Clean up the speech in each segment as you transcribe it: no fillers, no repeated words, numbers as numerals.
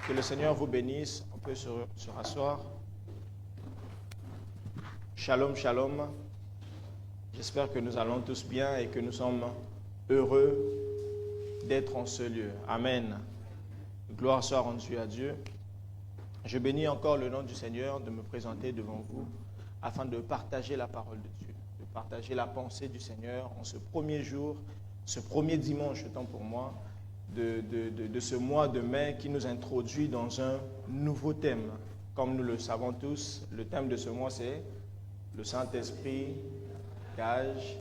Que le Seigneur vous bénisse. On peut se rasseoir. Shalom, shalom. J'espère que nous allons tous bien et que nous sommes heureux d'être en ce lieu. Amen. Gloire soit rendue à Dieu. Je bénis encore le nom du Seigneur de me présenter devant vous afin de partager la parole de Dieu, de partager la pensée du Seigneur en ce premier jour, ce premier dimanche, autant pour moi, de ce mois de mai qui nous introduit dans un nouveau thème. Comme nous le savons tous, le thème de ce mois c'est le Saint-Esprit, gage,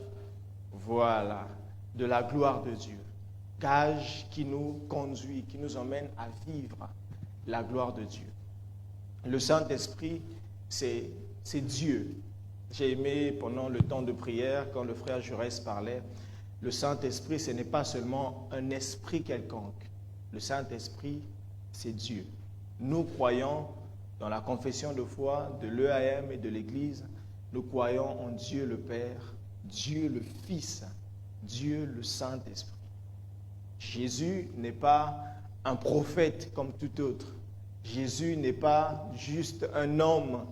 voilà, de la gloire de Dieu. Gage qui nous conduit, qui nous emmène à vivre la gloire de Dieu. Le Saint-Esprit, c'est Dieu. J'ai aimé pendant le temps de prière, quand le frère Jaurès parlait, le Saint-Esprit, ce n'est pas seulement un esprit quelconque. Le Saint-Esprit, c'est Dieu. Nous croyons dans la confession de foi de l'EAM et de l'Église, nous croyons en Dieu le Père, Dieu le Fils, Dieu le Saint-Esprit. Jésus n'est pas un prophète comme tout autre. Jésus n'est pas juste un homme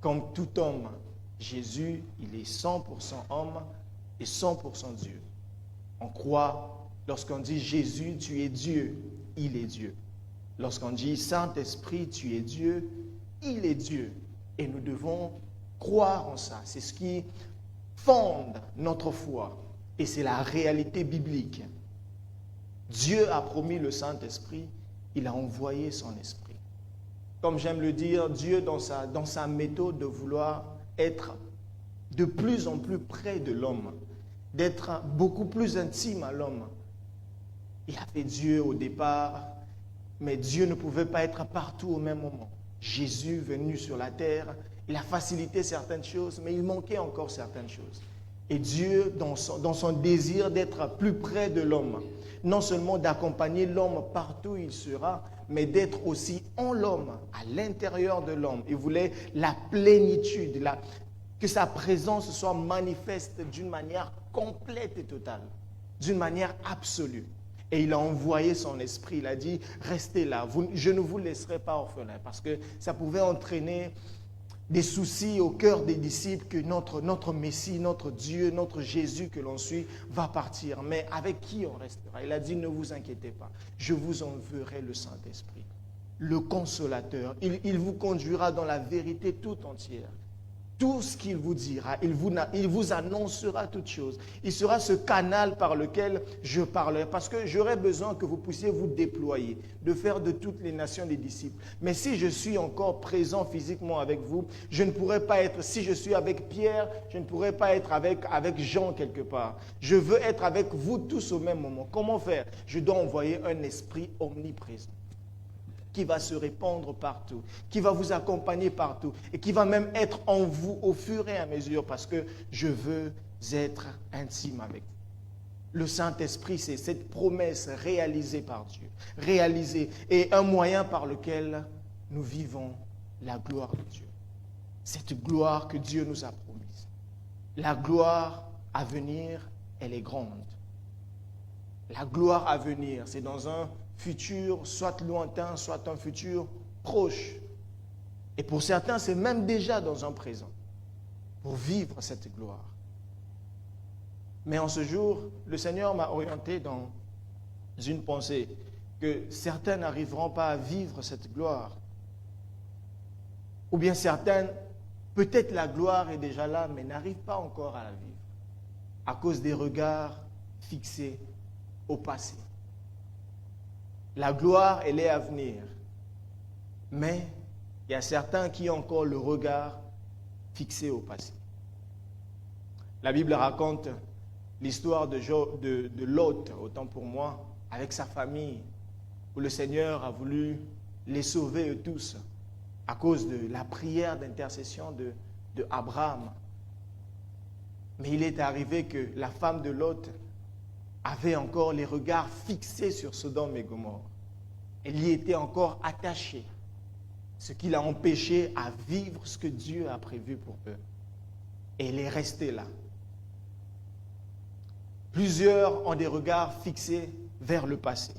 comme tout homme. Jésus, il est 100% homme et 100% Dieu. On croit, lorsqu'on dit Jésus, tu es Dieu, il est Dieu. Lorsqu'on dit Saint-Esprit, tu es Dieu, il est Dieu. Et nous devons croire en ça. C'est ce qui fonde notre foi. Et c'est la réalité biblique. Dieu a promis le Saint-Esprit, il a envoyé son Esprit. Comme j'aime le dire, Dieu dans sa méthode de vouloir être de plus en plus près de l'homme, d'être beaucoup plus intime à l'homme. Il a fait Dieu au départ, mais Dieu ne pouvait pas être partout au même moment. Jésus venu sur la terre, il a facilité certaines choses, mais il manquait encore certaines choses. Et Dieu, dans son désir d'être plus près de l'homme, non seulement d'accompagner l'homme partout où il sera, mais d'être aussi en l'homme, à l'intérieur de l'homme. Il voulait la plénitude, que sa présence soit manifeste d'une manière complète et totale, d'une manière absolue. Et il a envoyé son esprit, il a dit, restez là, je ne vous laisserai pas orphelins, parce que ça pouvait entraîner des soucis au cœur des disciples que notre Messie, notre Dieu, notre Jésus que l'on suit va partir. Mais avec qui on restera? Il a dit, ne vous inquiétez pas, je vous enverrai le Saint-Esprit, le Consolateur. Il vous conduira dans la vérité tout entière. Tout ce qu'il vous dira, il vous annoncera toutes choses. Il sera ce canal par lequel je parlerai. Parce que j'aurai besoin que vous puissiez vous déployer, de faire de toutes les nations des disciples. Mais si je suis encore présent physiquement avec vous, je ne pourrai pas être, si je suis avec Pierre, je ne pourrai pas être avec Jean quelque part. Je veux être avec vous tous au même moment. Comment faire? Je dois envoyer un esprit omniprésent, qui va se répandre partout, qui va vous accompagner partout et qui va même être en vous au fur et à mesure parce que je veux être intime avec vous. Le Saint-Esprit, c'est cette promesse réalisée par Dieu, réalisée et un moyen par lequel nous vivons la gloire de Dieu. Cette gloire que Dieu nous a promise. La gloire à venir, elle est grande. La gloire à venir, c'est dans un futur, soit lointain, soit un futur proche. Et pour certains, c'est même déjà dans un présent, pour vivre cette gloire. Mais en ce jour, le Seigneur m'a orienté dans une pensée que certains n'arriveront pas à vivre cette gloire. Ou bien certaines, peut-être la gloire est déjà là, mais n'arrivent pas encore à la vivre, à cause des regards fixés au passé. La gloire, elle est à venir. Mais il y a certains qui ont encore le regard fixé au passé. La Bible raconte l'histoire de Lot, autant pour moi, avec sa famille, où le Seigneur a voulu les sauver eux tous à cause de la prière d'intercession de Abraham. Mais il est arrivé que la femme de Lot avait encore les regards fixés sur Sodome et Gomorrhe. Elle y était encore attachée, ce qui l'a empêché à vivre ce que Dieu a prévu pour eux. Et elle est restée là. Plusieurs ont des regards fixés vers le passé,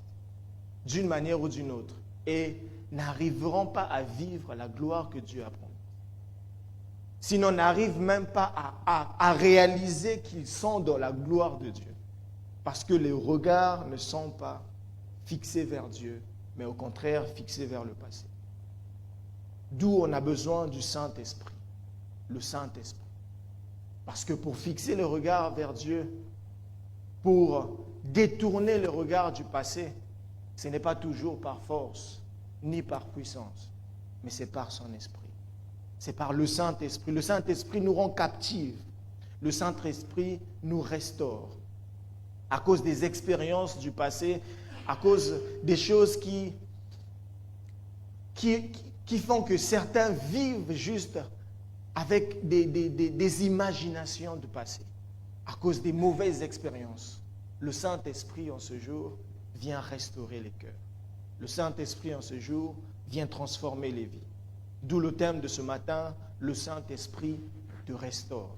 d'une manière ou d'une autre. et n'arriveront pas à vivre la gloire que Dieu a promise. Sinon, n'arrivent même pas à réaliser qu'ils sont dans la gloire de Dieu. Parce que les regards ne sont pas fixés vers Dieu, mais au contraire fixés vers le passé. D'où on a besoin du Saint-Esprit, le Saint-Esprit. Parce que pour fixer le regard vers Dieu, pour détourner le regard du passé, ce n'est pas toujours par force, ni par puissance, mais c'est par son esprit. C'est par le Saint-Esprit. Le Saint-Esprit nous rend captifs. Le Saint-Esprit nous restaure. À cause des expériences du passé, à cause des choses qui font que certains vivent juste avec des imaginations du passé. À cause des mauvaises expériences. Le Saint-Esprit en ce jour vient restaurer les cœurs. Le Saint-Esprit en ce jour vient transformer les vies. D'où le thème de ce matin, le Saint-Esprit te restaure.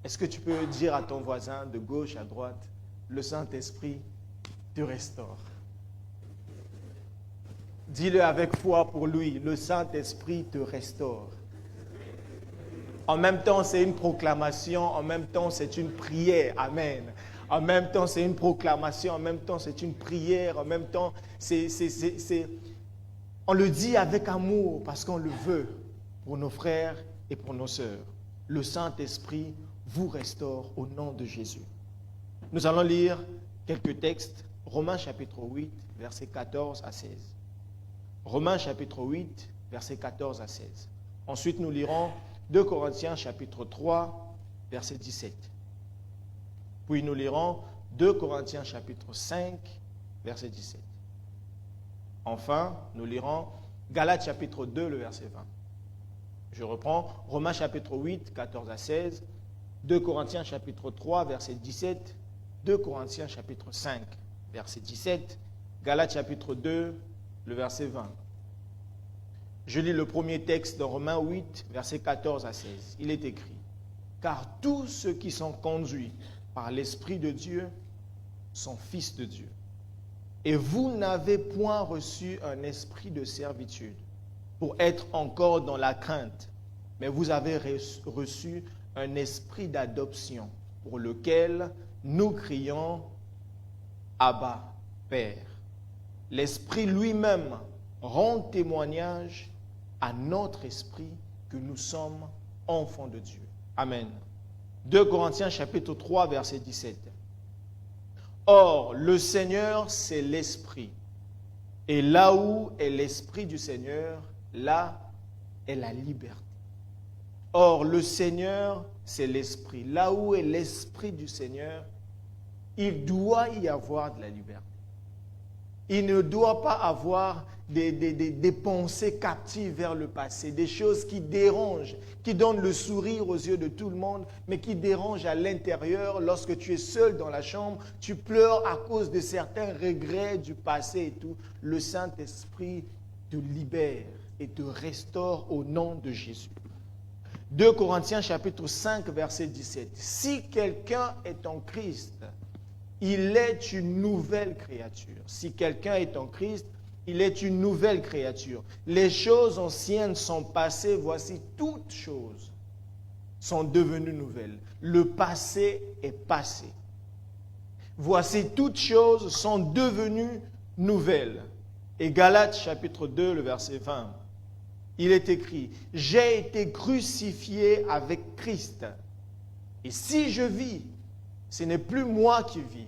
Est-ce que tu peux dire à ton voisin de gauche à droite, le Saint-Esprit te restaure? Dis-le avec foi pour lui, le Saint-Esprit te restaure. En même temps, c'est une proclamation, en même temps, c'est une prière. Amen. En même temps, c'est une proclamation, en même temps, c'est une prière, en même temps, on le dit avec amour parce qu'on le veut pour nos frères et pour nos sœurs. Le Saint-Esprit vous restaure au nom de Jésus. Nous allons lire quelques textes. Romains chapitre 8, versets 14 à 16. Romains chapitre 8, versets 14 à 16. Ensuite, nous lirons 2 Corinthiens chapitre 3, verset 17. Puis nous lirons 2 Corinthiens chapitre 5, verset 17. Enfin, nous lirons Galates chapitre 2, le verset 20. Je reprends Romains chapitre 8, 14 à 16, 2 Corinthiens chapitre 3, verset 17, 2 Corinthiens chapitre 5, verset 17, Galates chapitre 2, le verset 20. Je lis le premier texte de Romains 8, verset 14 à 16. Il est écrit: car tous ceux qui sont conduits par l'Esprit de Dieu sont fils de Dieu. Et vous n'avez point reçu un esprit de servitude pour être encore dans la crainte, mais vous avez reçu un esprit d'adoption pour lequel nous crions Abba, Père. L'Esprit lui-même rend témoignage à notre esprit que nous sommes enfants de Dieu. Amen. 2 Corinthiens chapitre 3, verset 17. Or, le Seigneur, c'est l'Esprit. Et là où est l'Esprit du Seigneur, là est la liberté. Or, le Seigneur, c'est l'Esprit. Là où est l'Esprit du Seigneur, il doit y avoir de la liberté. Il ne doit pas avoir des pensées captives vers le passé, des choses qui dérangent, qui donnent le sourire aux yeux de tout le monde, mais qui dérangent à l'intérieur. Lorsque tu es seul dans la chambre, tu pleures à cause de certains regrets du passé et tout. Le Saint-Esprit te libère et te restaure au nom de Jésus. 2 Corinthiens chapitre 5, verset 17. Si quelqu'un est en Christ, il est une nouvelle créature. Si quelqu'un est en Christ, il est une nouvelle créature. Les choses anciennes sont passées, voici toutes choses sont devenues nouvelles. Le passé est passé. Voici toutes choses sont devenues nouvelles. Et Galates chapitre 2, le verset 20, il est écrit: j'ai été crucifié avec Christ. Et si je vis, ce n'est plus moi qui vis,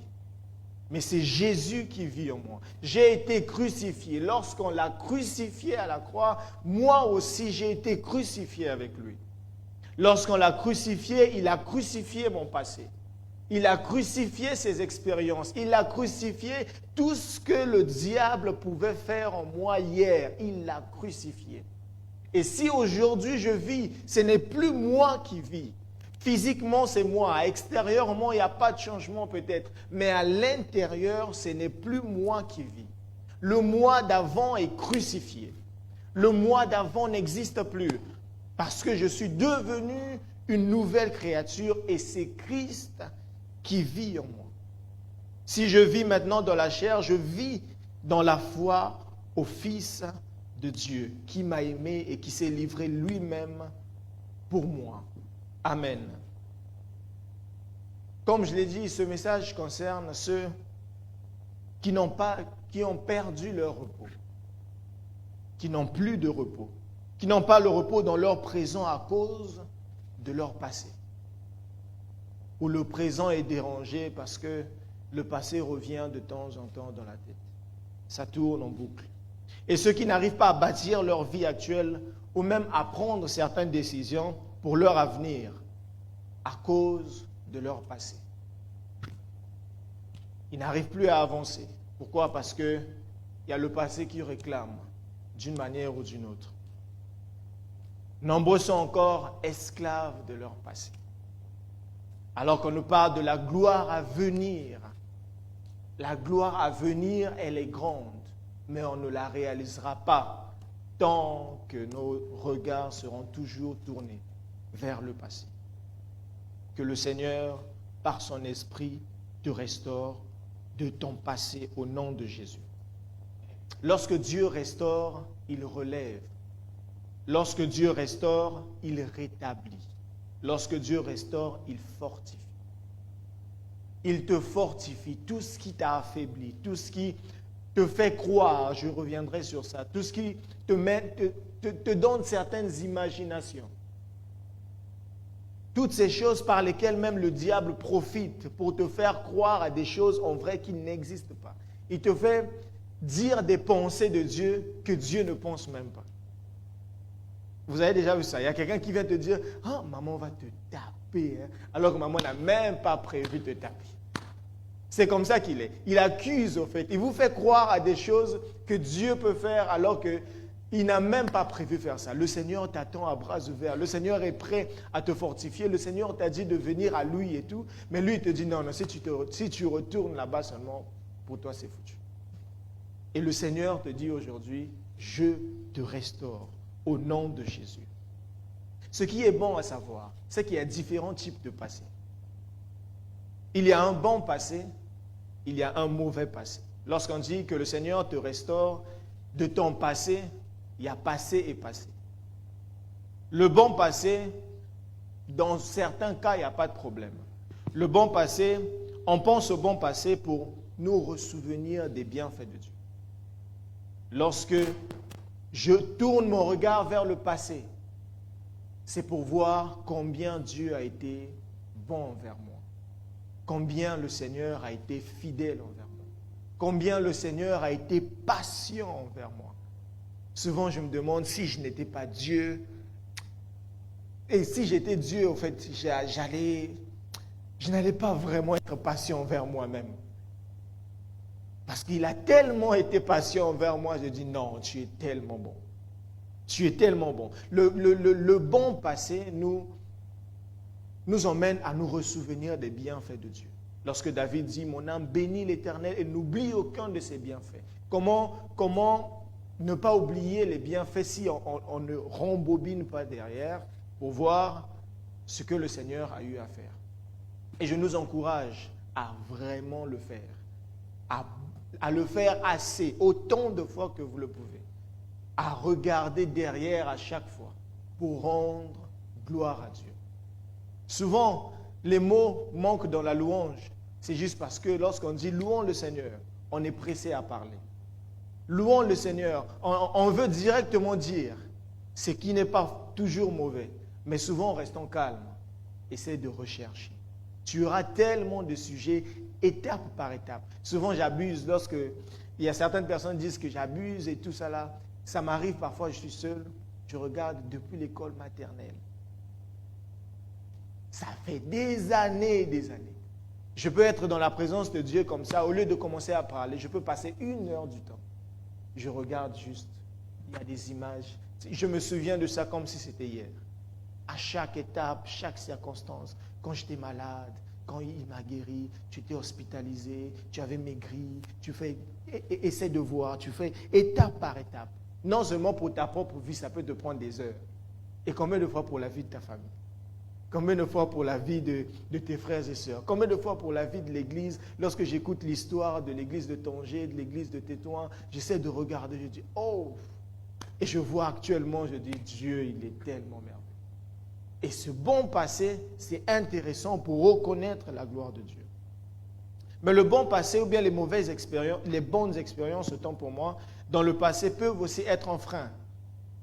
mais c'est Jésus qui vit en moi. J'ai été crucifié. Lorsqu'on l'a crucifié à la croix, moi aussi j'ai été crucifié avec lui. Lorsqu'on l'a crucifié, il a crucifié mon passé. Il a crucifié ses expériences. Il a crucifié tout ce que le diable pouvait faire en moi hier. Il l'a crucifié. Et si aujourd'hui je vis, ce n'est plus moi qui vis. Physiquement, c'est moi. Extérieurement, il n'y a pas de changement peut-être. Mais à l'intérieur, ce n'est plus moi qui vis. Le moi d'avant est crucifié. Le moi d'avant n'existe plus. Parce que je suis devenu une nouvelle créature et c'est Christ qui vit en moi. Si je vis maintenant dans la chair, je vis dans la foi au Fils de Dieu qui m'a aimé et qui s'est livré lui-même pour moi. Amen. Comme je l'ai dit, ce message concerne ceux qui ont perdu leur repos, qui n'ont plus de repos, qui n'ont pas le repos dans leur présent à cause de leur passé. Ou le présent est dérangé parce que le passé revient de temps en temps dans la tête. Ça tourne en boucle. Et ceux qui n'arrivent pas à bâtir leur vie actuelle ou même à prendre certaines décisions pour leur avenir à cause de leur passé. Ils n'arrivent plus à avancer. Pourquoi? Parce qu'il y a le passé qui réclame d'une manière ou d'une autre. Nombreux sont encore esclaves de leur passé. Alors qu'on nous parle de la gloire à venir. La gloire à venir, elle est grande, mais on ne la réalisera pas tant que nos regards seront toujours tournés vers le passé. Que le Seigneur, par son esprit, te restaure de ton passé au nom de Jésus. Lorsque Dieu restaure, il relève. Lorsque Dieu restaure, il rétablit. Lorsque Dieu restaure, il fortifie. Il te fortifie. Tout ce qui t'a affaibli, tout ce qui te fait croire, je reviendrai sur ça, tout ce qui te donne certaines imaginations. Toutes ces choses par lesquelles même le diable profite pour te faire croire à des choses en vrai qui n'existent pas. Il te fait dire des pensées de Dieu que Dieu ne pense même pas. Vous avez déjà vu ça? Il y a quelqu'un qui vient te dire « Ah, maman va te taper, hein, alors que maman n'a même pas prévu de te taper. » C'est comme ça qu'il est. Il accuse, au fait. Il vous fait croire à des choses que Dieu peut faire alors qu'il n'a même pas prévu faire ça. Le Seigneur t'attend à bras ouverts. Le Seigneur est prêt à te fortifier. Le Seigneur t'a dit de venir à lui et tout. Mais lui, il te dit non, si tu retournes là-bas seulement, pour toi, c'est foutu. Et le Seigneur te dit aujourd'hui, je te restaure au nom de Jésus. Ce qui est bon à savoir, c'est qu'il y a différents types de passé. Il y a un bon passé, il y a un mauvais passé. Lorsqu'on dit que le Seigneur te restaure de ton passé, il y a passé et passé. Le bon passé, dans certains cas, il n'y a pas de problème. Le bon passé, on pense au bon passé pour nous ressouvenir des bienfaits de Dieu. Lorsque je tourne mon regard vers le passé, c'est pour voir combien Dieu a été bon envers moi. Combien le Seigneur a été fidèle envers moi. Combien le Seigneur a été patient envers moi. Souvent, je me demande si je n'étais pas Dieu. Et si j'étais Dieu, en fait, je n'allais pas vraiment être patient envers moi-même. Parce qu'il a tellement été patient envers moi, je dis non, tu es tellement bon. Tu es tellement bon. Le bon passé nous emmène à nous ressouvenir des bienfaits de Dieu. Lorsque David dit, mon âme bénit l'Éternel et n'oublie aucun de ses bienfaits. Comment ne pas oublier les bienfaits si on ne rembobine pas derrière pour voir ce que le Seigneur a eu à faire. Et je nous encourage à vraiment le faire, à le faire assez, autant de fois que vous le pouvez, à regarder derrière à chaque fois pour rendre gloire à Dieu. Souvent, les mots manquent dans la louange. C'est juste parce que lorsqu'on dit louons le Seigneur, on est pressé à parler. Louons le Seigneur, on veut directement dire ce qui n'est pas toujours mauvais, mais souvent restons calmes. Essaie de rechercher. Tu auras tellement de sujets, étape par étape. Souvent, j'abuse lorsque il y a certaines personnes qui disent que j'abuse et tout ça là. Ça m'arrive parfois, je suis seul, je regarde depuis l'école maternelle. Ça fait des années. Je peux être dans la présence de Dieu comme ça, au lieu de commencer à parler, je peux passer 1 heure du temps. Je regarde juste, il y a des images. Je me souviens de ça comme si c'était hier. À chaque étape, chaque circonstance, quand j'étais malade, quand il m'a guéri, tu étais hospitalisé, tu avais maigri, tu fais, essaie de voir, tu fais étape par étape. Non seulement pour ta propre vie, ça peut te prendre des heures. Et combien de fois pour la vie de ta famille? Combien de fois pour la vie de tes frères et sœurs? Combien de fois pour la vie de l'Église? Lorsque j'écoute l'histoire de l'Église de Tanger, de l'Église de Tétouan, j'essaie de regarder, je dis, oh! Et je vois actuellement, je dis, Dieu, il est tellement merveilleux. Et ce bon passé, c'est intéressant pour reconnaître la gloire de Dieu. Mais le bon passé ou bien les mauvaises expériences, les bonnes expériences, autant pour moi, dans le passé peuvent aussi être un frein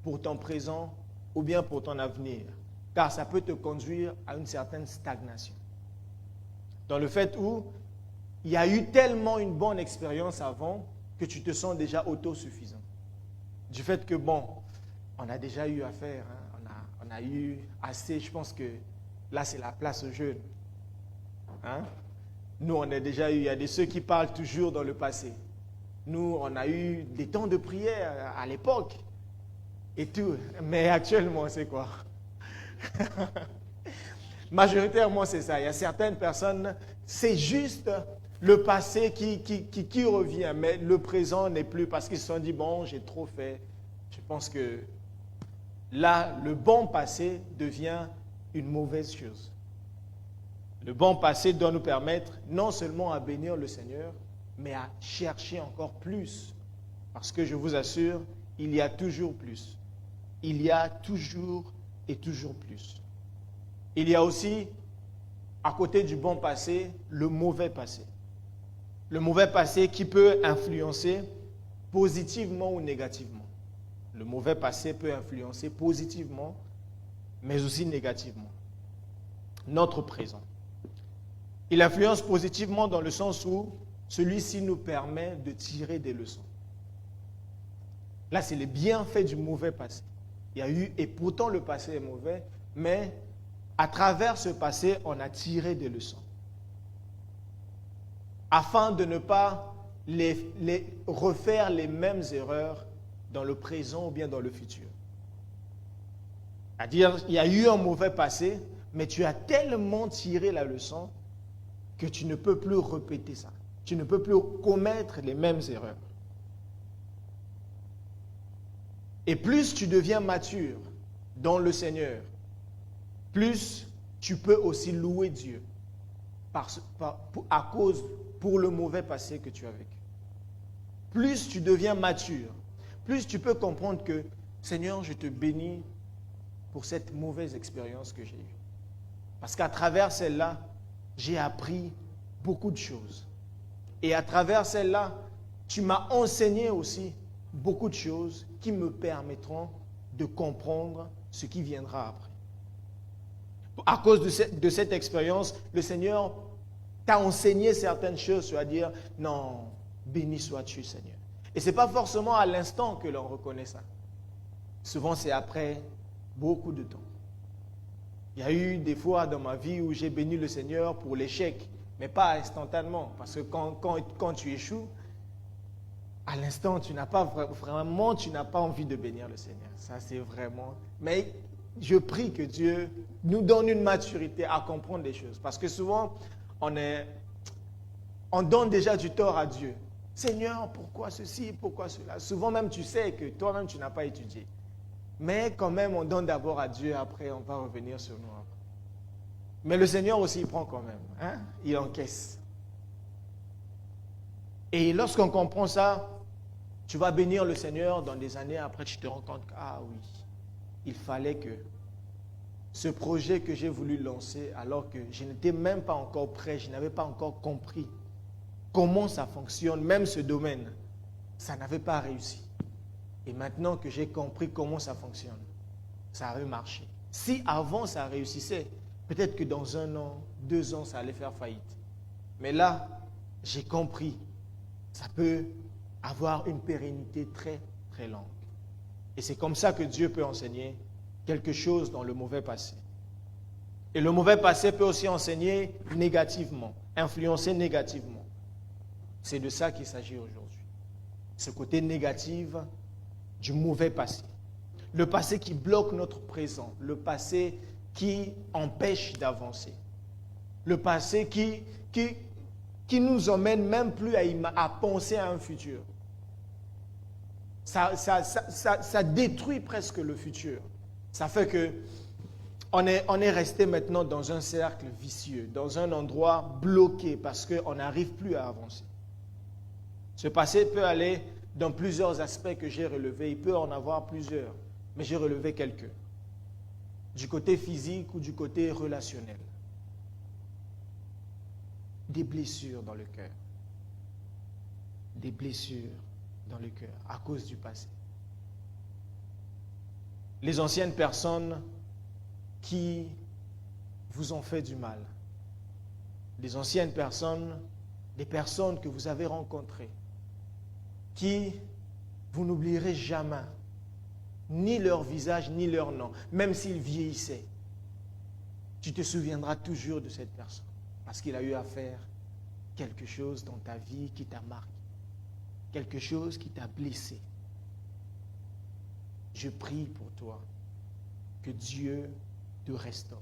pour ton présent ou bien pour ton avenir. Car ça peut te conduire à une certaine stagnation. Dans le fait où il y a eu tellement une bonne expérience avant que tu te sens déjà autosuffisant. Du fait que, bon, on a déjà eu affaire, hein, on a eu assez, je pense que là c'est la place aux jeunes. Hein? Nous, on a déjà eu, il y a de ceux qui parlent toujours dans le passé. Nous, on a eu des temps de prière à l'époque et tout. Mais actuellement, c'est quoi? Majoritairement, c'est ça. Il y a certaines personnes, c'est juste le passé qui revient, mais le présent n'est plus parce qu'ils se sont dit, bon, j'ai trop fait. Je pense que là, le bon passé devient une mauvaise chose. Le bon passé doit nous permettre non seulement à bénir le Seigneur, mais à chercher encore plus. Parce que je vous assure, il y a toujours plus. Il y a toujours et toujours plus. Il y a aussi, à côté du bon passé, le mauvais passé. Le mauvais passé qui peut influencer positivement ou négativement. Le mauvais passé peut influencer positivement, mais aussi négativement notre présent. Il influence positivement dans le sens où celui-ci nous permet de tirer des leçons. Là, c'est les bienfaits du mauvais passé. Il y a eu, et pourtant le passé est mauvais, mais à travers ce passé, on a tiré des leçons. Afin de ne pas refaire les mêmes erreurs dans le présent ou bien dans le futur. C'est-à-dire, il y a eu un mauvais passé, mais tu as tellement tiré la leçon que tu ne peux plus répéter ça. Tu ne peux plus commettre les mêmes erreurs. Et plus tu deviens mature dans le Seigneur, plus tu peux aussi louer Dieu pour le mauvais passé que tu as vécu. Plus tu deviens mature, plus tu peux comprendre que, Seigneur, je te bénis pour cette mauvaise expérience que j'ai eue. Parce qu'à travers celle-là, j'ai appris beaucoup de choses. Et à travers celle-là, tu m'as enseigné aussi beaucoup de choses qui me permettront de comprendre ce qui viendra après. À cause de cette expérience, le Seigneur t'a enseigné certaines choses. Tu vas dire, non, béni sois-tu, Seigneur. Et ce n'est pas forcément à l'instant que l'on reconnaît ça. Souvent, c'est après beaucoup de temps. Il y a eu des fois dans ma vie où j'ai béni le Seigneur pour l'échec, mais pas instantanément. Parce que quand tu échoues, à l'instant, tu n'as pas envie de bénir le Seigneur. Ça, c'est vraiment... Mais je prie que Dieu nous donne une maturité à comprendre les choses. Parce que souvent, on donne déjà du tort à Dieu. Seigneur, pourquoi ceci, pourquoi cela? Souvent même, tu sais que toi-même, tu n'as pas étudié. Mais quand même, on donne d'abord à Dieu, après, on va revenir sur nous. Mais le Seigneur aussi, il prend quand même. Hein? Il encaisse. Et lorsqu'on comprend ça, tu vas bénir le Seigneur dans des années après, tu te rends compte que, ah oui, il fallait que ce projet que j'ai voulu lancer, alors que je n'étais même pas encore prêt, je n'avais pas encore compris comment ça fonctionne, même ce domaine, ça n'avait pas réussi. Et maintenant que j'ai compris comment ça fonctionne, ça avait marché. Si avant ça réussissait, peut-être que dans 1 an, 2 ans, ça allait faire faillite. Mais là, j'ai compris, ça peut avoir une pérennité très, très longue. Et c'est comme ça que Dieu peut enseigner quelque chose dans le mauvais passé. Et le mauvais passé peut aussi enseigner négativement, influencer négativement. C'est de ça qu'il s'agit aujourd'hui. Ce côté négatif du mauvais passé. Le passé qui bloque notre présent. Le passé qui empêche d'avancer. Le passé qui nous emmène même plus à penser à un futur. Ça détruit presque le futur. Ça fait que On est resté maintenant dans un cercle vicieux, dans un endroit bloqué parce qu'on n'arrive plus à avancer. Ce passé peut aller dans plusieurs aspects que j'ai relevés. Il peut en avoir plusieurs, mais j'ai relevé quelques. Du côté physique ou du côté relationnel. Des blessures dans le cœur. Des blessures dans le cœur à cause du passé. Les anciennes personnes qui vous ont fait du mal. Les anciennes personnes, des personnes que vous avez rencontrées, qui vous n'oublierez jamais, ni leur visage, ni leur nom, même s'ils vieillissaient. Tu te souviendras toujours de cette personne, parce qu'il a eu à faire quelque chose dans ta vie qui t'a marqué, quelque chose qui t'a blessé. Je prie pour toi que Dieu te restaure,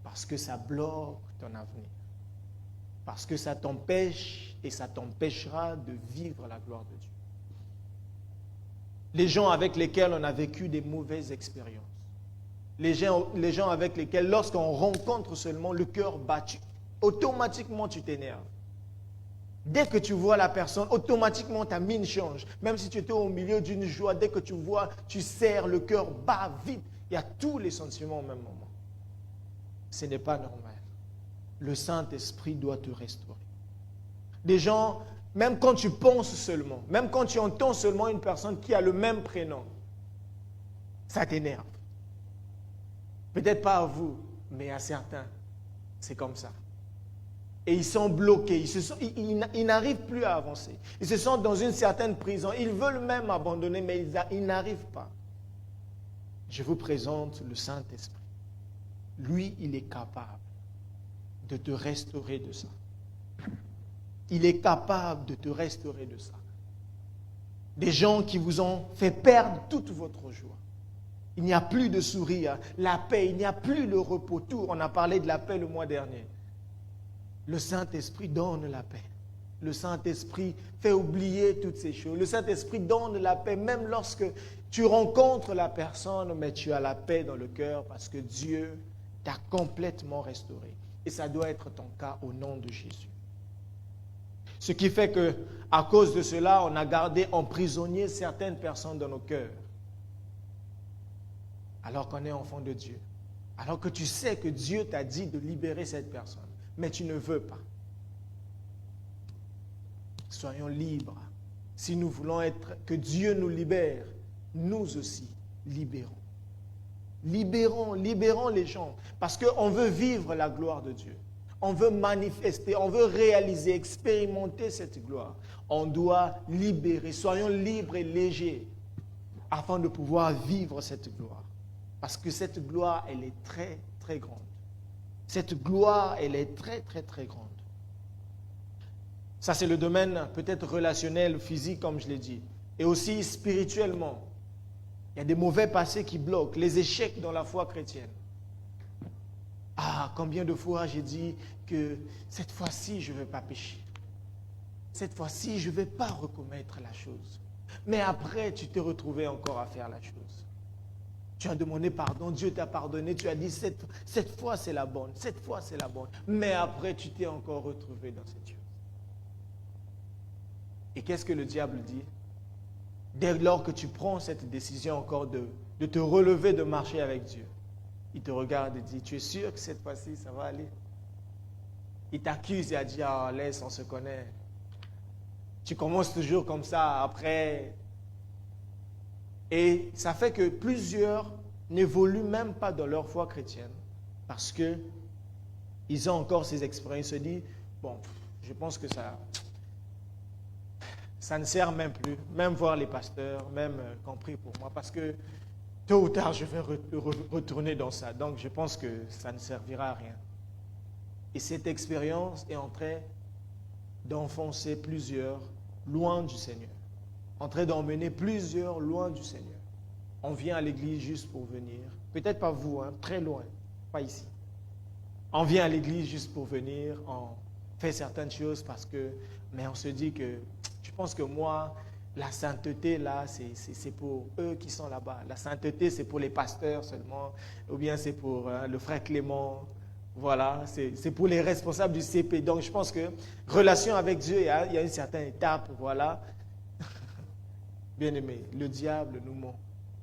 parce que ça bloque ton avenir, parce que ça t'empêche et ça t'empêchera de vivre la gloire de Dieu. Les gens avec lesquels on a vécu des mauvaises expériences, les gens avec lesquels, lorsqu'on rencontre seulement, le cœur battu, automatiquement tu t'énerves. Dès que tu vois la personne, automatiquement ta mine change. Même si tu étais au milieu d'une joie, dès que tu vois, tu serres, le cœur bat vite. Il y a tous les sentiments au même moment. Ce n'est pas normal. Le Saint-Esprit doit te restaurer. Des gens, même quand tu penses seulement, même quand tu entends seulement une personne qui a le même prénom, ça t'énerve. Peut-être pas à vous, mais à certains, c'est comme ça. Et ils sont bloqués, ils n'arrivent plus à avancer. Ils se sentent dans une certaine prison. Ils veulent même abandonner, mais ils n'arrivent pas. Je vous présente le Saint-Esprit. Lui, il est capable de te restaurer de ça. Il est capable de te restaurer de ça. Des gens qui vous ont fait perdre toute votre joie. Il n'y a plus de sourire, la paix, il n'y a plus le repos. Tout, on a parlé de la paix le mois dernier. Le Saint-Esprit donne la paix. Le Saint-Esprit fait oublier toutes ces choses. Le Saint-Esprit donne la paix même lorsque tu rencontres la personne, mais tu as la paix dans le cœur parce que Dieu t'a complètement restauré. Et ça doit être ton cas au nom de Jésus. Ce qui fait que, à cause de cela, on a gardé emprisonné certaines personnes dans nos cœurs. Alors qu'on est enfant de Dieu. Alors que tu sais que Dieu t'a dit de libérer cette personne. Mais tu ne veux pas. Soyons libres. Si nous voulons que Dieu nous libère, nous aussi, libérons. Libérons les gens. Parce qu'on veut vivre la gloire de Dieu. On veut manifester, on veut réaliser, expérimenter cette gloire. On doit libérer. Soyons libres et légers afin de pouvoir vivre cette gloire. Parce que cette gloire, elle est très, très grande. Cette gloire, elle est très, très, très grande. Ça, c'est le domaine peut-être relationnel, physique, comme je l'ai dit. Et aussi spirituellement. Il y a des mauvais passés qui bloquent, les échecs dans la foi chrétienne. Ah, combien de fois j'ai dit que cette fois-ci, je ne vais pas pécher. Cette fois-ci, je ne vais pas recommettre la chose. Mais après, tu t'es retrouvé encore à faire la chose. Tu as demandé pardon, Dieu t'a pardonné, tu as dit cette fois c'est la bonne, cette fois c'est la bonne. Mais après, tu t'es encore retrouvé dans cette chose. Et qu'est-ce que le diable dit? Dès lors que tu prends cette décision encore de te relever, de marcher avec Dieu, il te regarde et dit, tu es sûr que cette fois-ci ça va aller? Il t'accuse et a dit, ah laisse, on se connaît. Tu commences toujours comme ça, après... Et ça fait que plusieurs n'évoluent même pas dans leur foi chrétienne parce qu'ils ont encore ces expériences. Ils se disent, bon, je pense que ça ne sert même plus, même voir les pasteurs, même compris pour moi, parce que tôt ou tard, je vais retourner dans ça. Donc, je pense que ça ne servira à rien. Et cette expérience est en train d'enfoncer plusieurs loin du Seigneur. En train d'emmener plusieurs loin du Seigneur. On vient à l'église juste pour venir. Peut-être pas vous, hein, très loin, pas ici. On vient à l'église juste pour venir, on fait certaines choses mais on se dit que, je pense que moi, La sainteté, là, c'est pour eux qui sont là-bas. La sainteté, c'est pour les pasteurs seulement, ou bien c'est pour le frère Clément. Voilà, c'est pour les responsables du CP. Donc, je pense que relation avec Dieu, il y a une certaine étape, voilà. Bien-aimé, le diable nous ment.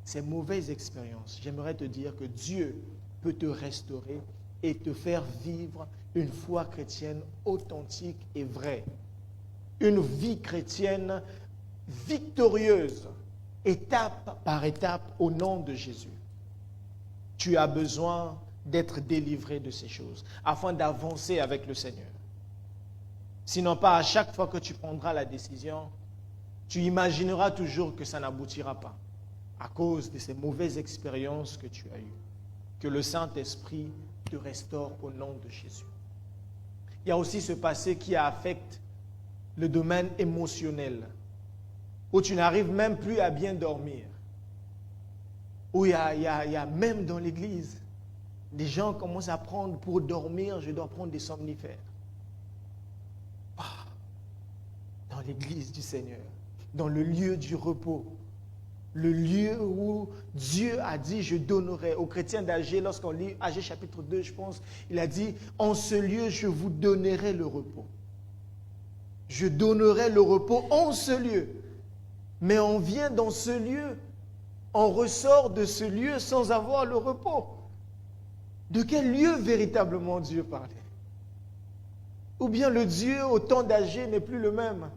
Ces mauvaises expériences, j'aimerais te dire que Dieu peut te restaurer et te faire vivre une foi chrétienne authentique et vraie. Une vie chrétienne victorieuse, étape par étape, au nom de Jésus. Tu as besoin d'être délivré de ces choses afin d'avancer avec le Seigneur. Sinon, pas à chaque fois que tu prendras la décision, tu imagineras toujours que ça n'aboutira pas à cause de ces mauvaises expériences que tu as eues. Que le Saint-Esprit te restaure au nom de Jésus. Il y a aussi ce passé qui affecte le domaine émotionnel, où tu n'arrives même plus à bien dormir, où il y a même dans l'église, des gens commencent à prendre pour dormir, je dois prendre des somnifères. Dans l'église du Seigneur, dans le lieu du repos, le lieu où Dieu a dit, je donnerai aux chrétiens d'Agé, lorsqu'on lit Agé chapitre 2, je pense, il a dit, en ce lieu, je vous donnerai le repos. Je donnerai le repos en ce lieu. Mais on vient dans ce lieu, on ressort de ce lieu sans avoir le repos. De quel lieu véritablement Dieu parlait? Ou bien le Dieu au temps d'Agé n'est plus le même?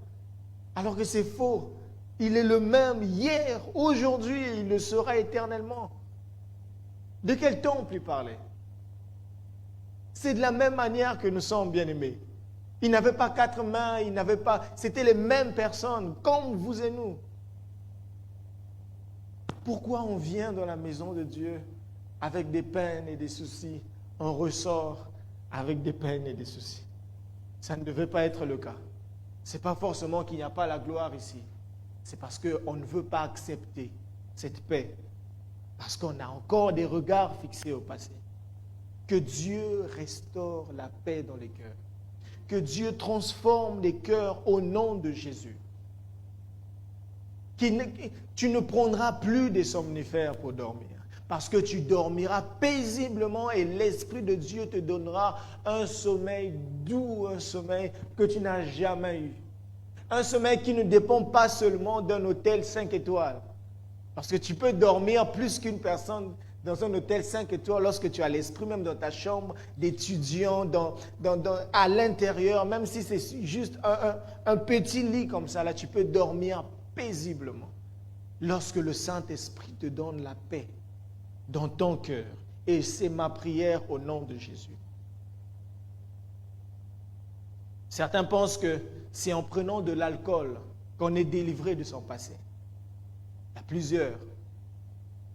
Alors que c'est faux. Il est le même hier, aujourd'hui, et il le sera éternellement. De quel temple il parlait? C'est de la même manière que nous sommes bien-aimés. Il n'avait pas 4 mains, c'était les mêmes personnes, comme vous et nous. Pourquoi on vient dans la maison de Dieu avec des peines et des soucis? On ressort avec des peines et des soucis. Ça ne devait pas être le cas. Ce n'est pas forcément qu'il n'y a pas la gloire ici. C'est parce qu'on ne veut pas accepter cette paix. Parce qu'on a encore des regards fixés au passé. Que Dieu restaure la paix dans les cœurs. Que Dieu transforme les cœurs au nom de Jésus. Tu ne prendras plus des somnifères pour dormir. Parce que tu dormiras paisiblement et l'Esprit de Dieu te donnera un sommeil doux, un sommeil que tu n'as jamais eu. Un sommeil qui ne dépend pas seulement d'un hôtel 5 étoiles. Parce que tu peux dormir plus qu'une personne dans un hôtel 5 étoiles lorsque tu as l'esprit, même dans ta chambre d'étudiant, à l'intérieur, même si c'est juste un petit lit comme ça, là, tu peux dormir paisiblement. Lorsque le Saint-Esprit te donne la paix dans ton cœur. Et c'est ma prière au nom de Jésus. Certains pensent que c'est en prenant de l'alcool qu'on est délivré de son passé. Il y a plusieurs.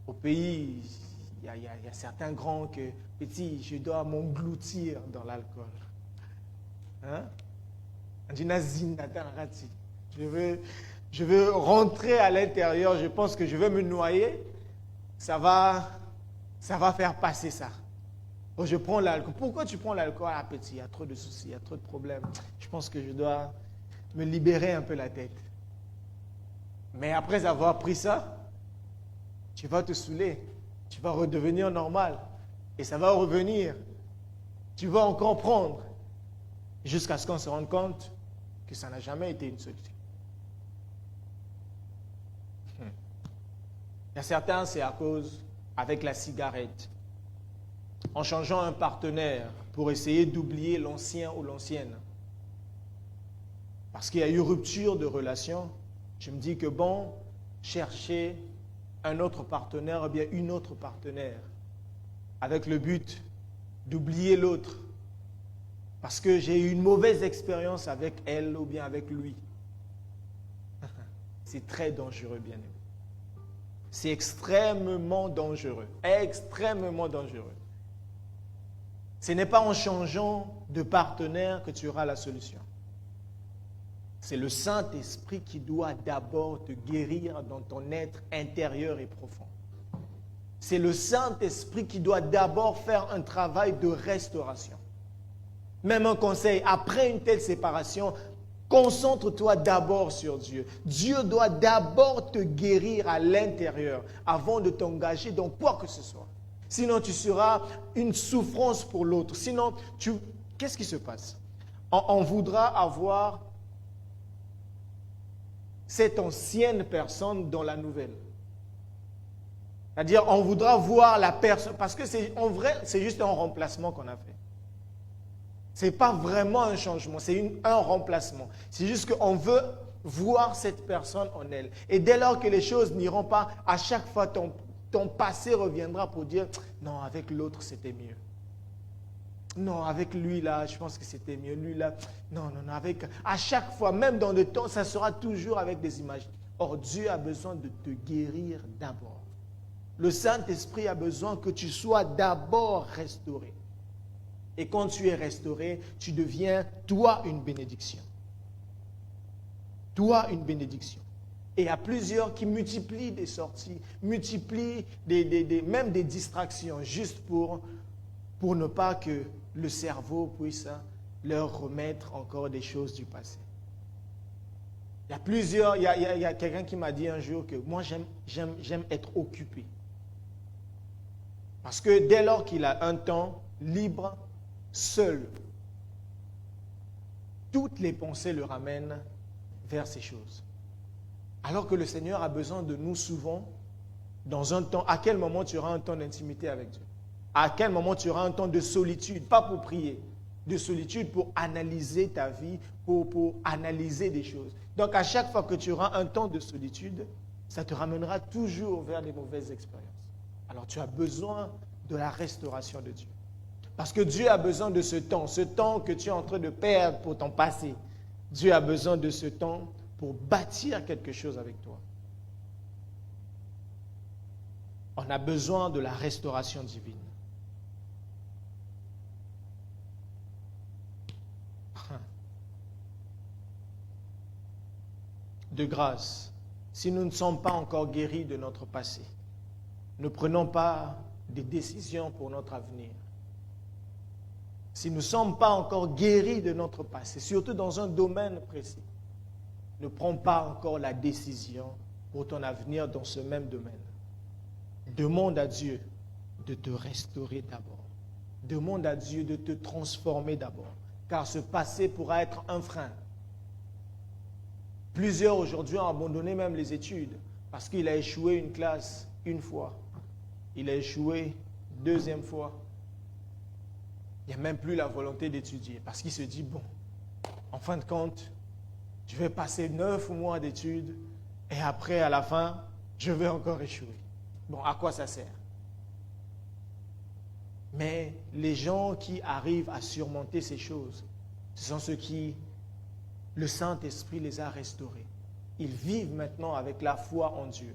Au pays, il y a certains grands que, petit, je dois m'engloutir dans l'alcool. Hein? Je veux rentrer à l'intérieur, je pense que je vais me noyer. Ça va faire passer ça. Oh, je prends l'alcool. Pourquoi tu prends l'alcool? Ah, petit, il y a trop de soucis, il y a trop de problèmes. Je pense que je dois me libérer un peu la tête. Mais après avoir pris ça, tu vas te saouler. Tu vas redevenir normal. Et ça va revenir. Tu vas encore prendre. Jusqu'à ce qu'on se rende compte que ça n'a jamais été une solution. Il y a certains, c'est à cause avec la cigarette. En changeant un partenaire pour essayer d'oublier l'ancien ou l'ancienne. Parce qu'il y a eu rupture de relation, je me dis que bon, chercher un autre partenaire ou bien une autre partenaire avec le but d'oublier l'autre. Parce que j'ai eu une mauvaise expérience avec elle ou bien avec lui. C'est très dangereux, bien aimé. C'est extrêmement dangereux. Extrêmement dangereux. Ce n'est pas en changeant de partenaire que tu auras la solution. C'est le Saint-Esprit qui doit d'abord te guérir dans ton être intérieur et profond. C'est le Saint-Esprit qui doit d'abord faire un travail de restauration. Même un conseil, après une telle séparation, Concentre-toi d'abord sur Dieu. Dieu doit d'abord te guérir à l'intérieur avant de t'engager dans quoi que ce soit. Sinon, tu seras une souffrance pour l'autre. Sinon, qu'est-ce qui se passe? On voudra avoir cette ancienne personne dans la nouvelle. C'est-à-dire, on voudra voir la personne, parce que en vrai, c'est juste un remplacement qu'on a fait. Ce n'est pas vraiment un changement, c'est un remplacement. C'est juste qu'on veut voir cette personne en elle. Et dès lors que les choses n'iront pas, à chaque fois, ton passé reviendra pour dire, non, avec l'autre, c'était mieux. Non, avec lui là, je pense que c'était mieux. Lui là, non, à chaque fois, même dans le temps, ça sera toujours avec des images. Or, Dieu a besoin de te guérir d'abord. Le Saint-Esprit a besoin que tu sois d'abord restauré. Et quand tu es restauré, tu deviens, toi, une bénédiction. Toi, une bénédiction. Et il y a plusieurs qui multiplient des sorties, multiplient même des distractions, juste pour ne pas que le cerveau puisse leur remettre encore des choses du passé. Il y a quelqu'un qui m'a dit un jour que moi, j'aime être occupé. Parce que dès lors qu'il a un temps libre, seul, toutes les pensées le ramènent vers ces choses. Alors que le Seigneur a besoin de nous souvent dans un temps. À quel moment tu auras un temps d'intimité avec Dieu? À quel moment tu auras un temps de solitude, pas pour prier, de solitude pour analyser ta vie, pour analyser des choses. Donc à chaque fois que tu auras un temps de solitude, ça te ramènera toujours vers les mauvaises expériences. Alors tu as besoin de la restauration de Dieu. Parce que Dieu a besoin de ce temps que tu es en train de perdre pour ton passé. Dieu a besoin de ce temps pour bâtir quelque chose avec toi. On a besoin de la restauration divine. De grâce, si nous ne sommes pas encore guéris de notre passé, ne prenons pas des décisions pour notre avenir. Si nous ne sommes pas encore guéris de notre passé, surtout dans un domaine précis, ne prends pas encore la décision pour ton avenir dans ce même domaine. Demande à Dieu de te restaurer d'abord. Demande à Dieu de te transformer d'abord, car ce passé pourra être un frein. Plusieurs aujourd'hui ont abandonné même les études parce qu'il a échoué une classe une fois. Il a échoué deuxième fois. Il n'y a même plus la volonté d'étudier parce qu'il se dit, bon, en fin de compte, je vais passer 9 mois d'études et après, à la fin, je vais encore échouer. Bon, à quoi ça sert? Mais les gens qui arrivent à surmonter ces choses, ce sont ceux qui, le Saint-Esprit les a restaurés. Ils vivent maintenant avec la foi en Dieu.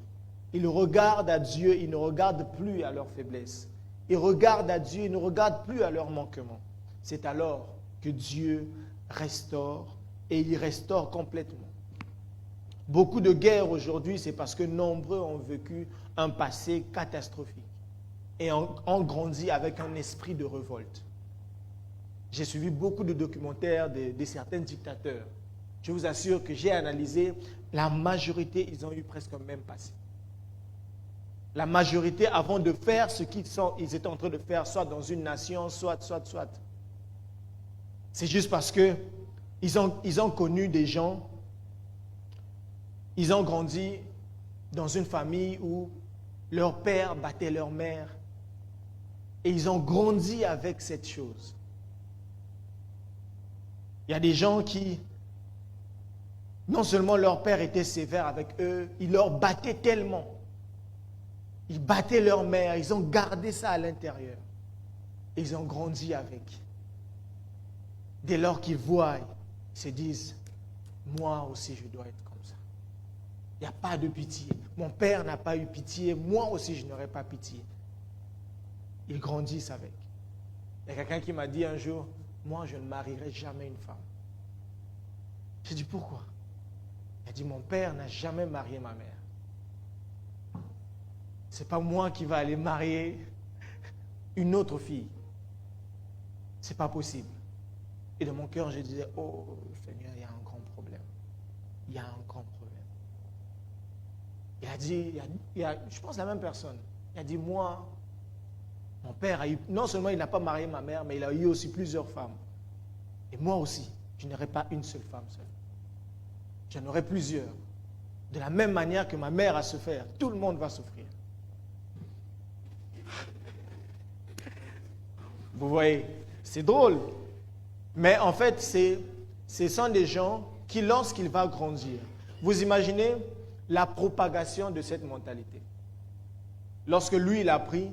Ils regardent à Dieu, ils ne regardent plus à leurs faiblesses. Ils regardent à Dieu, ils ne regardent plus à leurs manquements. C'est alors que Dieu restaure et il restaure complètement. Beaucoup de guerres aujourd'hui, c'est parce que nombreux ont vécu un passé catastrophique et ont grandi avec un esprit de révolte. J'ai suivi beaucoup de documentaires de certains dictateurs. Je vous assure que j'ai analysé, la majorité, ils ont eu presque le même passé. La majorité, avant de faire ce qu'ils étaient en train de faire, soit dans une nation, soit. C'est juste parce qu'ils ont connu des gens, ils ont grandi dans une famille où leur père battait leur mère et ils ont grandi avec cette chose. Il y a des gens qui, non seulement leur père était sévère avec eux, il leur battait tellement. Ils battaient leur mère, ils ont gardé ça à l'intérieur. Ils ont grandi avec. Dès lors qu'ils voient, ils se disent, moi aussi je dois être comme ça. Il n'y a pas de pitié. Mon père n'a pas eu pitié, moi aussi je n'aurai pas pitié. Ils grandissent avec. Il y a quelqu'un qui m'a dit un jour, moi je ne marierai jamais une femme. J'ai dit pourquoi? Il a dit, mon père n'a jamais marié ma mère. Ce n'est pas moi qui va aller marier une autre fille. Ce n'est pas possible. Et dans mon cœur, je disais, oh Seigneur, il y a un grand problème. il y a un grand problème. Il a dit, je pense la même personne, il a dit, moi, mon père a eu, non seulement il n'a pas marié ma mère, mais il a eu aussi plusieurs femmes. Et moi aussi, je n'aurai pas une seule femme seule. J'en aurai plusieurs. De la même manière que ma mère a souffert, tout le monde va souffrir. Vous voyez, c'est drôle. Mais en fait, ce sont des gens qui, lorsqu'ils vont grandir, vous imaginez la propagation de cette mentalité. Lorsque lui, il a pris,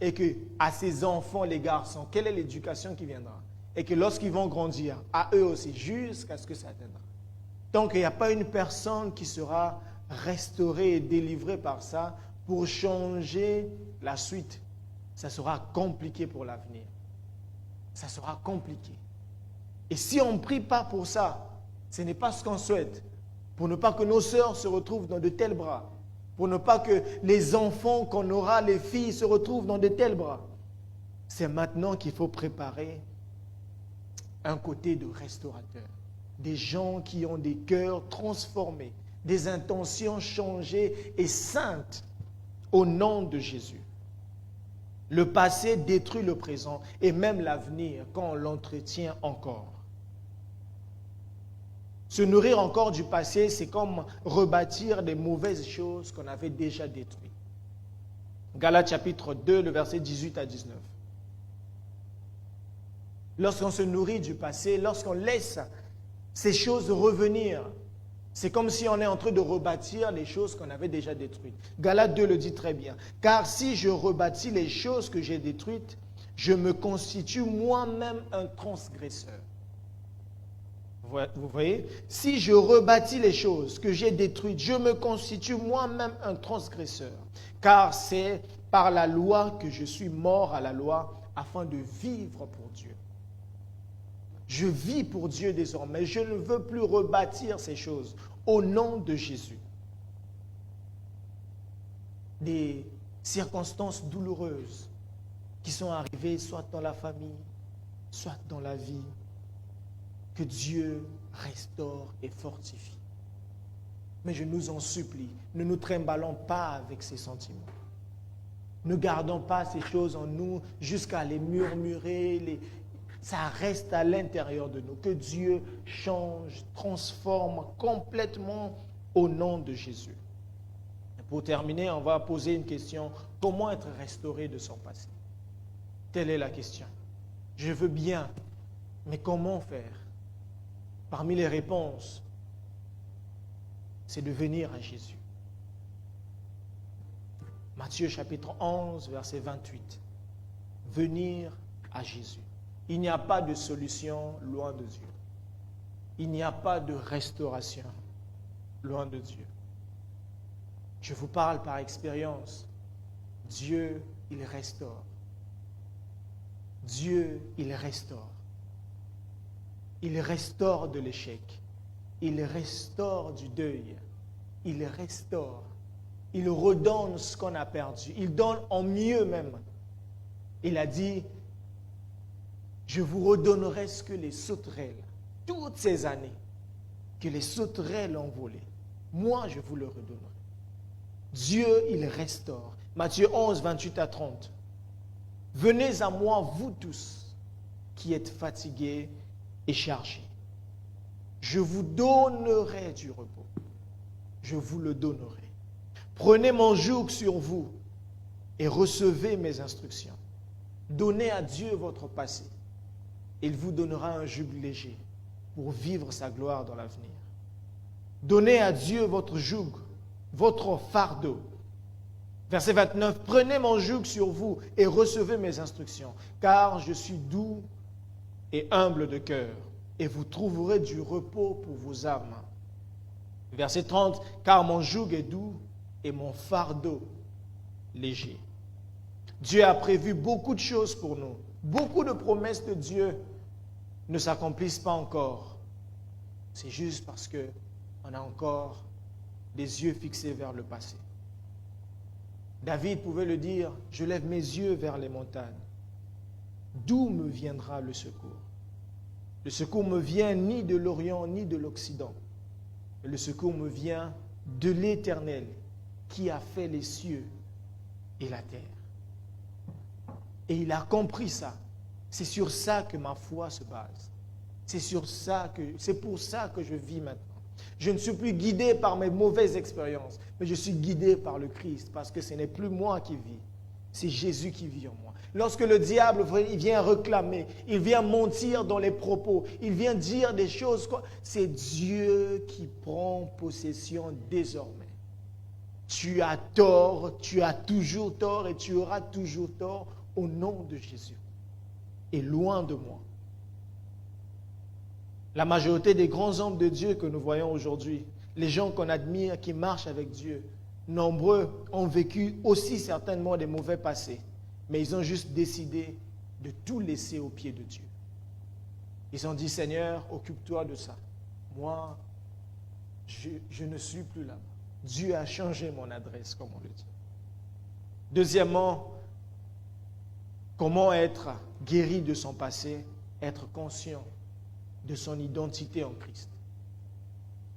et que à ses enfants, les garçons, quelle est l'éducation qui viendra? Et que lorsqu'ils vont grandir, à eux aussi, jusqu'à ce que ça atteindra. Donc, il n'y a pas une personne qui sera restaurée et délivrée par ça pour changer la suite. Ça sera compliqué pour l'avenir. Ça sera compliqué. Et si on ne prie pas pour ça, ce n'est pas ce qu'on souhaite. Pour ne pas que nos sœurs se retrouvent dans de tels bras. Pour ne pas que les enfants qu'on aura, les filles, se retrouvent dans de tels bras. C'est maintenant qu'il faut préparer un côté de restaurateur. Des gens qui ont des cœurs transformés, des intentions changées et saintes au nom de Jésus. Le passé détruit le présent et même l'avenir quand on l'entretient encore. Se nourrir encore du passé, c'est comme rebâtir des mauvaises choses qu'on avait déjà détruites. Galates chapitre 2, le verset 18 à 19. Lorsqu'on se nourrit du passé, lorsqu'on laisse ces choses revenir, c'est comme si on est en train de rebâtir les choses qu'on avait déjà détruites. Galates 2 le dit très bien. Car si je rebâtis les choses que j'ai détruites, je me constitue moi-même un transgresseur. Vous voyez? Si je rebâtis les choses que j'ai détruites, je me constitue moi-même un transgresseur. Car c'est par la loi que je suis mort à la loi afin de vivre pour Dieu. Je vis pour Dieu désormais. Je ne veux plus rebâtir ces choses au nom de Jésus. Des circonstances douloureuses qui sont arrivées soit dans la famille, soit dans la vie, que Dieu restaure et fortifie. Mais je nous en supplie, ne nous trimballons pas avec ces sentiments. Ne gardons pas ces choses en nous jusqu'à les murmurer, ça reste à l'intérieur de nous. Que Dieu change, transforme complètement au nom de Jésus. Et pour terminer, on va poser une question. Comment être restauré de son passé? Telle est la question. Je veux bien, mais comment faire? Parmi les réponses, c'est de venir à Jésus. Matthieu chapitre 11, verset 28. Venir à Jésus. Il n'y a pas de solution loin de Dieu. Il n'y a pas de restauration loin de Dieu. Je vous parle par expérience. Dieu, il restaure. Dieu, il restaure. Il restaure de l'échec. Il restaure du deuil. Il restaure. Il redonne ce qu'on a perdu. Il donne en mieux même. Il a dit, je vous redonnerai ce que les sauterelles, toutes ces années, que les sauterelles ont volé. Moi, je vous le redonnerai. Dieu, il restaure. Matthieu 11, 28 à 30. Venez à moi, vous tous, qui êtes fatigués et chargés. Je vous donnerai du repos. Je vous le donnerai. Prenez mon joug sur vous et recevez mes instructions. Donnez à Dieu votre passé. Il vous donnera un joug léger pour vivre sa gloire dans l'avenir. Donnez à Dieu votre joug, votre fardeau. Verset 29, prenez mon joug sur vous et recevez mes instructions, car je suis doux et humble de cœur, et vous trouverez du repos pour vos âmes. Verset 30, car mon joug est doux et mon fardeau léger. Dieu a prévu beaucoup de choses pour nous. Beaucoup de promesses de Dieu ne s'accomplissent pas encore. C'est juste parce qu'on a encore des yeux fixés vers le passé. David pouvait le dire, je lève mes yeux vers les montagnes. D'où me viendra le secours? Le secours me vient ni de l'Orient ni de l'Occident. Et le secours me vient de l'Éternel qui a fait les cieux et la terre. Et il a compris ça. C'est sur ça que ma foi se base. C'est pour ça que je vis maintenant. Je ne suis plus guidé par mes mauvaises expériences, mais je suis guidé par le Christ, parce que ce n'est plus moi qui vis, c'est Jésus qui vit en moi. Lorsque le diable il vient réclamer, il vient mentir dans les propos, il vient dire des choses, c'est Dieu qui prend possession désormais. Tu as tort, tu as toujours tort et tu auras toujours tort au nom de Jésus. Et loin de moi. La majorité des grands hommes de Dieu que nous voyons aujourd'hui, les gens qu'on admire, qui marchent avec Dieu, nombreux ont vécu aussi certainement des mauvais passés, mais ils ont juste décidé de tout laisser aux pieds de Dieu. Ils ont dit, Seigneur, occupe-toi de ça. Moi, je ne suis plus là. Dieu a changé mon adresse, comme on le dit. Deuxièmement, comment être guéri de son passé, être conscient de son identité en Christ.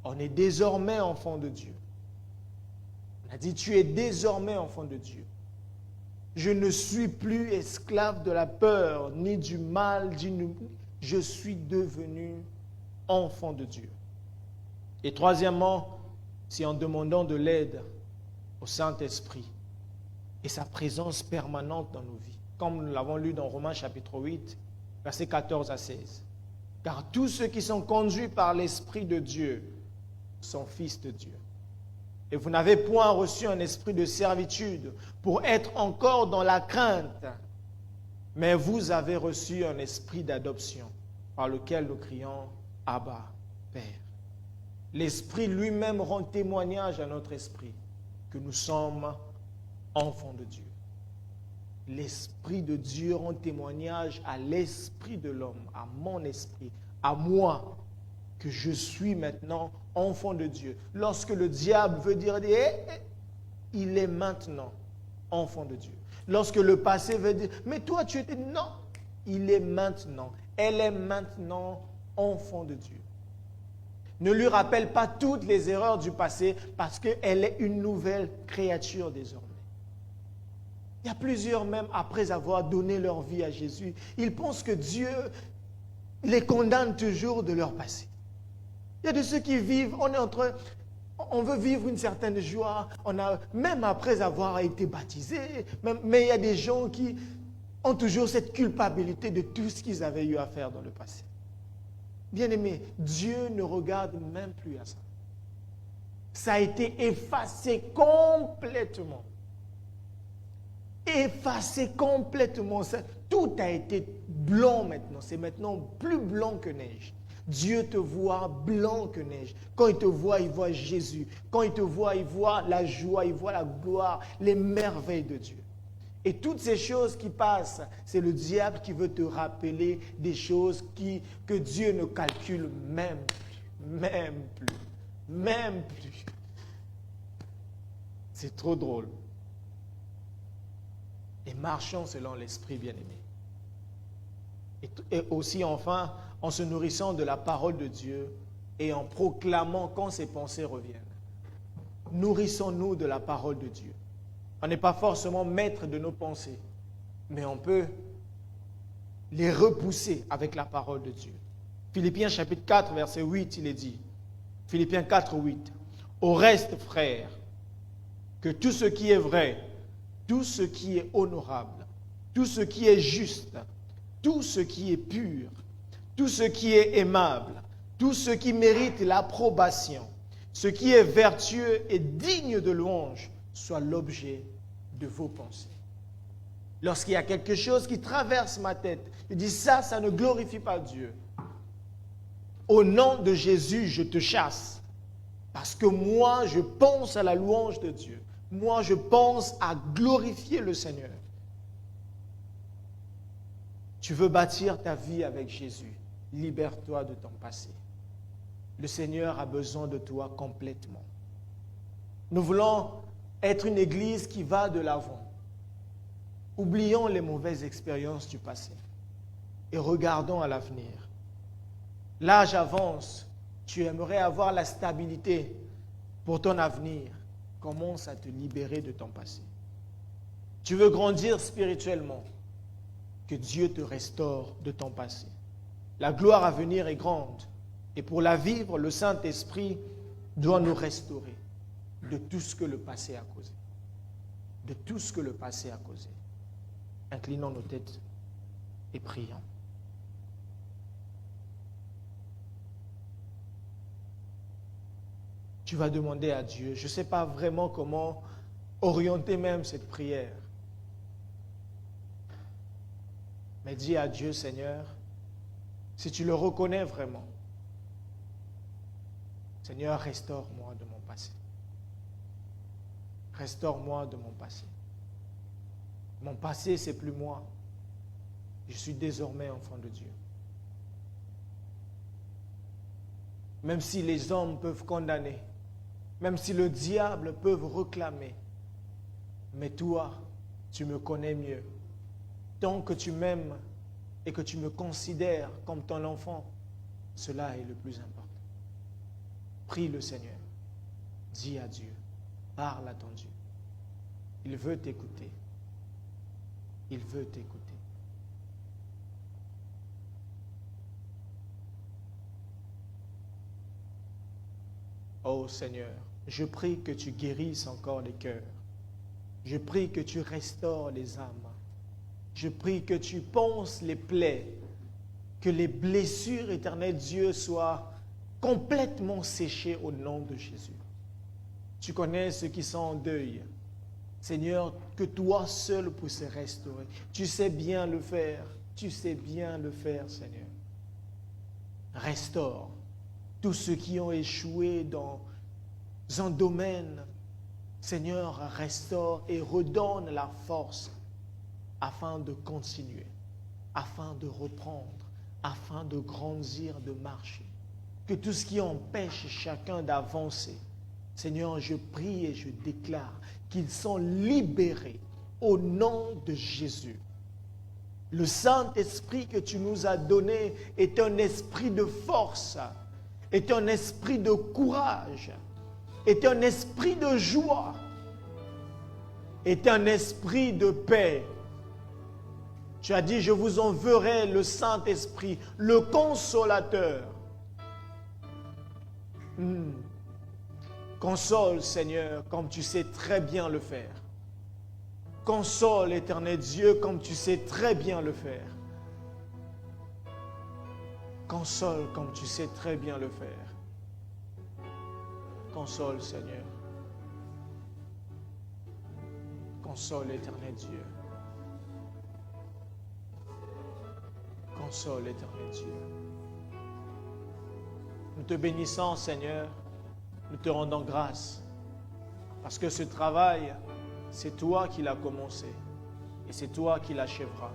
On est désormais enfant de Dieu. On a dit, tu es désormais enfant de Dieu. Je ne suis plus esclave de la peur, ni du mal, je suis devenu enfant de Dieu. Et troisièmement, c'est en demandant de l'aide au Saint-Esprit et sa présence permanente dans nos vies. Comme nous l'avons lu dans Romains chapitre 8, versets 14 à 16. Car tous ceux qui sont conduits par l'Esprit de Dieu sont fils de Dieu. Et vous n'avez point reçu un esprit de servitude pour être encore dans la crainte, mais vous avez reçu un esprit d'adoption par lequel nous crions « Abba, Père ». L'Esprit lui-même rend témoignage à notre esprit que nous sommes enfants de Dieu. L'Esprit de Dieu rend témoignage à l'esprit de l'homme, à mon esprit, à moi, que je suis maintenant enfant de Dieu. Lorsque le diable veut dire, il est maintenant enfant de Dieu. Lorsque le passé veut dire, mais toi tu étais... Non, il est maintenant. Elle est maintenant enfant de Dieu. Ne lui rappelle pas toutes les erreurs du passé parce qu'elle est une nouvelle créature désormais. Il y a plusieurs, même après avoir donné leur vie à Jésus, ils pensent que Dieu les condamne toujours de leur passé. Il y a de ceux qui vivent, on veut vivre une certaine joie, même après avoir été baptisés, mais il y a des gens qui ont toujours cette culpabilité de tout ce qu'ils avaient eu à faire dans le passé. Bien-aimé, Dieu ne regarde même plus à ça. Ça a été effacé complètement. Effacé complètement. Tout a été blanc maintenant. C'est maintenant plus blanc que neige. Dieu te voit blanc que neige. Quand il te voit, il voit Jésus. Quand il te voit, il voit la joie, il voit la gloire, les merveilles de Dieu. Et toutes ces choses qui passent, c'est le diable qui veut te rappeler des choses que Dieu ne calcule même plus. C'est trop drôle. Et marchons selon l'Esprit bien-aimé. Et aussi, enfin, en se nourrissant de la parole de Dieu et en proclamant quand ses pensées reviennent. Nourrissons-nous de la parole de Dieu. On n'est pas forcément maître de nos pensées, mais on peut les repousser avec la parole de Dieu. Philippiens chapitre 4, verset 8, il est dit, Philippiens 4, 8, « Au reste, frères, que tout ce qui est vrai, tout ce qui est honorable, tout ce qui est juste, tout ce qui est pur, tout ce qui est aimable, tout ce qui mérite l'approbation, ce qui est vertueux et digne de louange, soit l'objet de vos pensées. » Lorsqu'il y a quelque chose qui traverse ma tête, je dis ça ne glorifie pas Dieu. Au nom de Jésus, je te chasse. Parce que moi, je pense à la louange de Dieu. Moi, je pense à glorifier le Seigneur. Tu veux bâtir ta vie avec Jésus. Libère-toi de ton passé. Le Seigneur a besoin de toi complètement. Nous voulons être une église qui va de l'avant. Oublions les mauvaises expériences du passé et regardons à l'avenir. L'âge avance, tu aimerais avoir la stabilité pour ton avenir, commence à te libérer de ton passé. Tu veux grandir spirituellement, que Dieu te restaure de ton passé. La gloire à venir est grande et pour la vivre, le Saint-Esprit doit nous restaurer de tout ce que le passé a causé. De tout ce que le passé a causé. Inclinons nos têtes et prions. Tu vas demander à Dieu, je ne sais pas vraiment comment orienter même cette prière. Mais dis à Dieu, Seigneur, si tu le reconnais vraiment, Seigneur, restaure-moi de mon passé. Restaure-moi de mon passé. Mon passé, c'est plus moi. Je suis désormais enfant de Dieu. Même si les hommes peuvent condamner, même si le diable peut réclamer, mais toi, tu me connais mieux. Tant que tu m'aimes et que tu me considères comme ton enfant, cela est le plus important. Prie le Seigneur. Dis à Dieu. Parle à ton Dieu. Il veut t'écouter. Il veut t'écouter. Oh Seigneur, je prie que tu guérisses encore les cœurs. Je prie que tu restaures les âmes. Je prie que tu ponces les plaies, que les blessures, éternel Dieu, soient complètement séchées au nom de Jésus. Tu connais ceux qui sont en deuil. Seigneur, que toi seul puisses restaurer. Tu sais bien le faire. Tu sais bien le faire, Seigneur. Restaure tous ceux qui ont échoué dans un domaine. Seigneur, restaure et redonne la force afin de continuer, afin de reprendre, afin de grandir, de marcher. Que tout ce qui empêche chacun d'avancer, Seigneur, je prie et je déclare qu'ils sont libérés au nom de Jésus. Le Saint-Esprit que tu nous as donné est un esprit de force, est un esprit de courage, est un esprit de joie, est un esprit de paix. Tu as dit, je vous enverrai le Saint-Esprit, le Consolateur. Console, Seigneur, comme tu sais très bien le faire. Console, éternel Dieu, comme tu sais très bien le faire. Console, comme tu sais très bien le faire. Console, Seigneur. Console, éternel Dieu. Console, éternel Dieu. Nous te bénissons, Seigneur. Nous te rendons grâce. Parce que ce travail, c'est toi qui l'as commencé. Et c'est toi qui l'achèveras.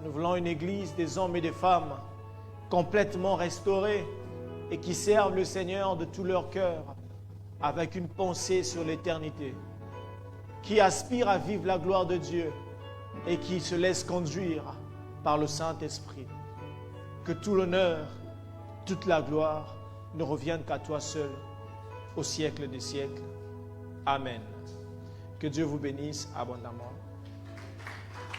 Nous voulons une église des hommes et des femmes complètement restaurés et qui servent le Seigneur de tout leur cœur avec une pensée sur l'éternité. Qui aspirent à vivre la gloire de Dieu et qui se laissent conduire par le Saint-Esprit. Que tout l'honneur, toute la gloire ne reviennent qu'à toi seul, au siècle des siècles. Amen. Que Dieu vous bénisse abondamment.